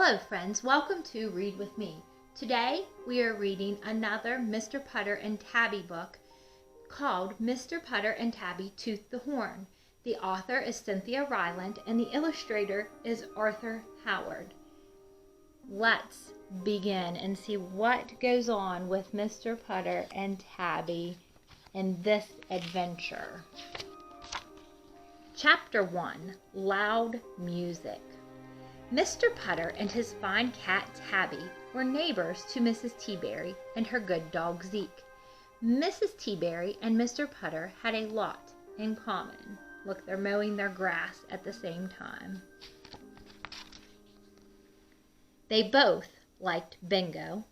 Hello friends, welcome to Read With Me. Today we are reading another Mr. Putter and Tabby book called Mr. Putter and Tabby Toot the Horn. The author is Cynthia Rylant and the illustrator is Arthur Howard. Let's begin and see what goes on with Mr. Putter and Tabby in this adventure. Chapter 1, Loud Music. Mr. Putter and his fine cat Tabby were neighbors to Mrs. Teaberry and her good dog Zeke. Mrs. Teaberry and Mr. Putter had a lot in common. Look, they're mowing their grass at the same time. They both liked bingo.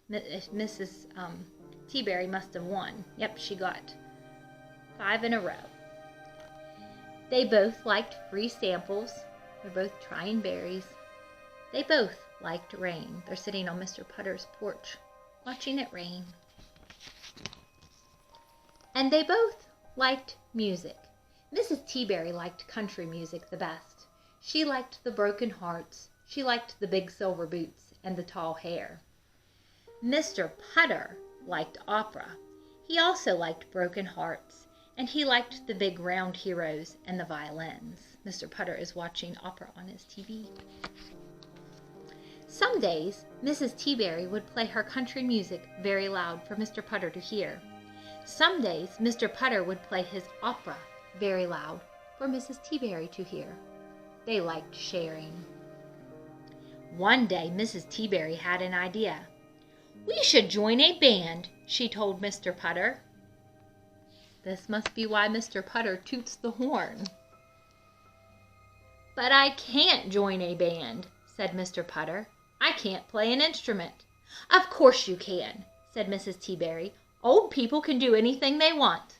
Mrs. Teaberry must have won. Yep, she got 5 in a row. They both liked free samples. They're both trying berries. They both liked rain. They're sitting on Mr. Putter's porch, watching it rain. And they both liked music. Mrs. Teaberry liked country music the best. She liked the broken hearts. She liked the big silver boots and the tall hair. Mr. Putter liked opera. He also liked broken hearts. And he liked the big round heroes and the violins. Mr. Putter is watching opera on his TV. Some days, Mrs. Teaberry would play her country music very loud for Mr. Putter to hear. Some days, Mr. Putter would play his opera very loud for Mrs. Teaberry to hear. They liked sharing. One day, Mrs. Teaberry had an idea. "We should join a band," she told Mr. Putter. This must be why Mr. Putter toots the horn. "But I can't join a band," said Mr. Putter. "I can't play an instrument." "Of course you can," said Mrs. Teaberry. "Old people can do anything they want."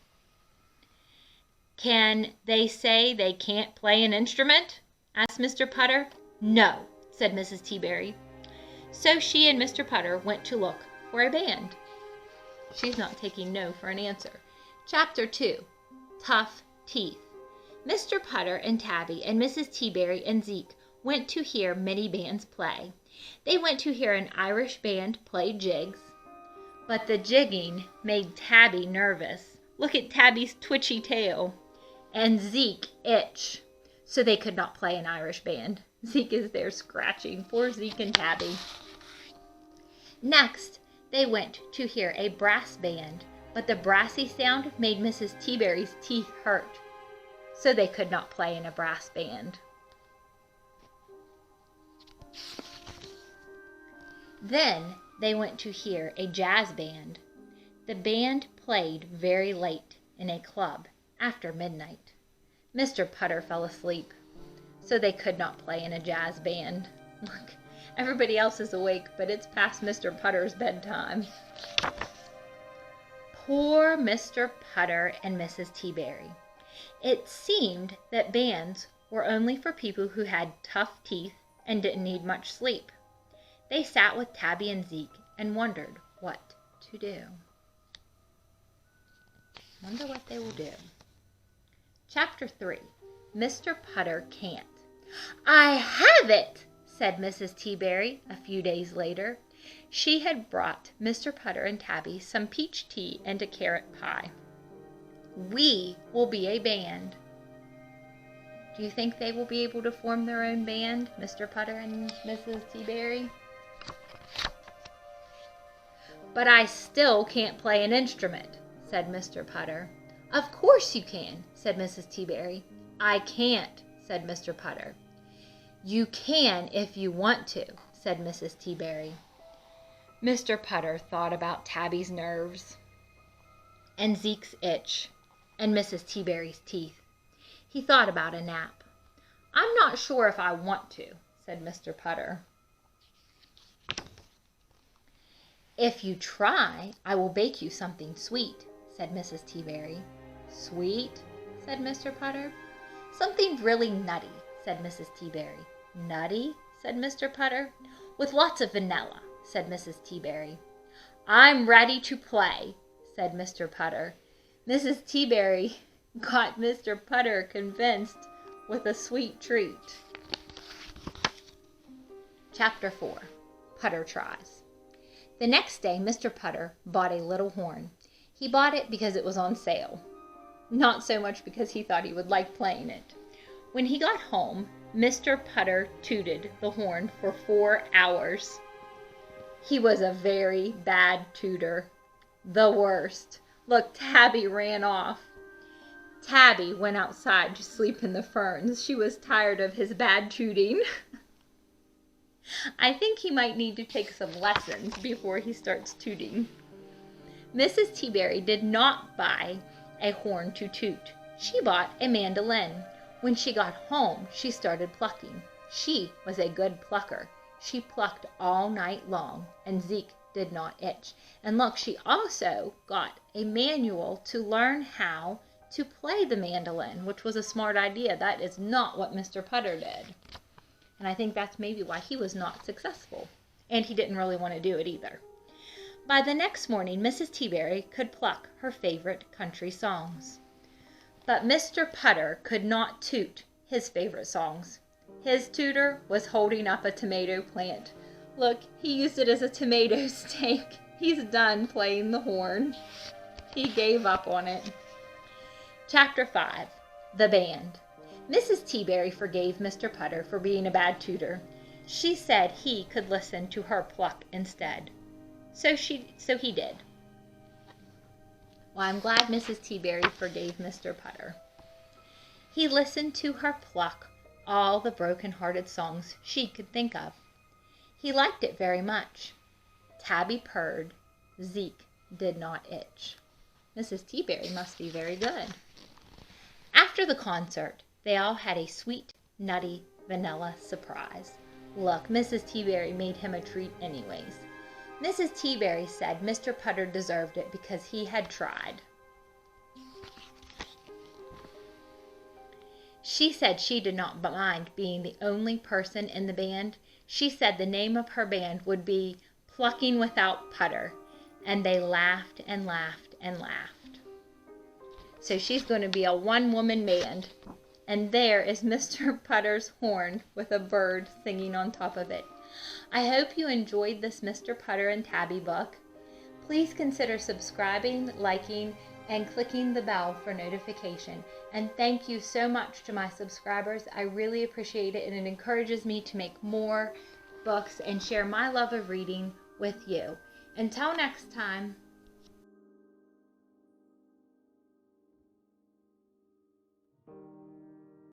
"Can they say they can't play an instrument?" asked Mr. Putter. "No," said Mrs. Teaberry. So she and Mr. Putter went to look for a band. She's not taking no for an answer. Chapter 2, Tough Teeth. Mr. Putter and Tabby and Mrs. Teaberry and Zeke went to hear many bands play. They went to hear an Irish band play jigs, but the jigging made Tabby nervous. Look at Tabby's twitchy tail. And Zeke itch, so they could not play an Irish band. Zeke is there scratching. Poor Zeke and Tabby. Next, they went to hear a brass band. But the brassy sound made Mrs. Teaberry's teeth hurt, so they could not play in a brass band. Then they went to hear a jazz band. The band played very late in a club after midnight. Mr. Putter fell asleep, so they could not play in a jazz band. Look, everybody else is awake, but it's past Mr. Putter's bedtime. Poor Mr. Putter and Mrs. Teaberry. It seemed that bands were only for people who had tough teeth and didn't need much sleep. They sat with Tabby and Zeke and wondered what to do. Wonder what they will do. Chapter 3, Mr. Putter Can't. "I have it," said Mrs. Teaberry a few days later. She had brought Mr. Putter and Tabby some peach tea and a carrot pie. "We will be a band." Do you think they will be able to form their own band, Mr. Putter and Mrs. Teaberry? "But I still can't play an instrument," said Mr. Putter. "Of course you can," said Mrs. Teaberry. "I can't," said Mr. Putter. "You can if you want to," said Mrs. Teaberry. Mr. Putter thought about Tabby's nerves, and Zeke's itch, and Mrs. Teaberry's teeth. He thought about a nap. "I'm not sure if I want to," said Mr. Putter. "If you try, I will bake you something sweet," said Mrs. Teaberry. "Sweet?" said Mr. Putter. "Something really nutty," said Mrs. Teaberry. "Nutty?" said Mr. Putter. "With lots of vanilla," said Mrs. Teaberry. "I'm ready to play," said Mr. Putter. Mrs. Teaberry got Mr. Putter convinced with a sweet treat. Chapter 4. Putter Tries. The next day Mr. Putter bought a little horn. He bought it because it was on sale, not so much because he thought he would like playing it. When he got home, Mr. Putter tooted the horn for 4 hours. He was a very bad tooter. The worst. Look, Tabby ran off. Tabby went outside to sleep in the ferns. She was tired of his bad tooting. I think he might need to take some lessons before he starts tooting. Mrs. Teaberry did not buy a horn to toot. She bought a mandolin. When she got home, she started plucking. She was a good plucker. She plucked all night long, and Zeke did not itch. And look, she also got a manual to learn how to play the mandolin, which was a smart idea. That is not what Mr. Putter did. And I think that's maybe why he was not successful. And he didn't really want to do it either. By the next morning, Mrs. Teaberry could pluck her favorite country songs. But Mr. Putter could not toot his favorite songs. His tutor was holding up a tomato plant. Look, he used it as a tomato stake. He's done playing the horn. He gave up on it. Chapter 5. The Band. Mrs. Teaberry forgave Mr. Putter for being a bad tutor. She said he could listen to her pluck instead. So he did. Well, I'm glad Mrs. Teaberry forgave Mr. Putter. He listened to her pluck all the broken-hearted songs she could think of. He liked it very much. Tabby purred. Zeke did not itch. Mrs. Teaberry must be very good. After the concert, they all had a sweet, nutty, vanilla surprise. Look, Mrs. Teaberry made him a treat anyways. Mrs. Teaberry said Mr. Putter deserved it because he had tried. She said she did not mind being the only person in the band. She said the name of her band would be Plucking Without Putter. And they laughed and laughed and laughed. So she's going to be a one-woman band. And there is Mr. Putter's horn with a bird singing on top of it. I hope you enjoyed this Mr. Putter and Tabby book. Please consider subscribing, liking, and clicking the bell for notification. And thank you so much to my subscribers. I really appreciate it, and it encourages me to make more books and share my love of reading with you. Until next time.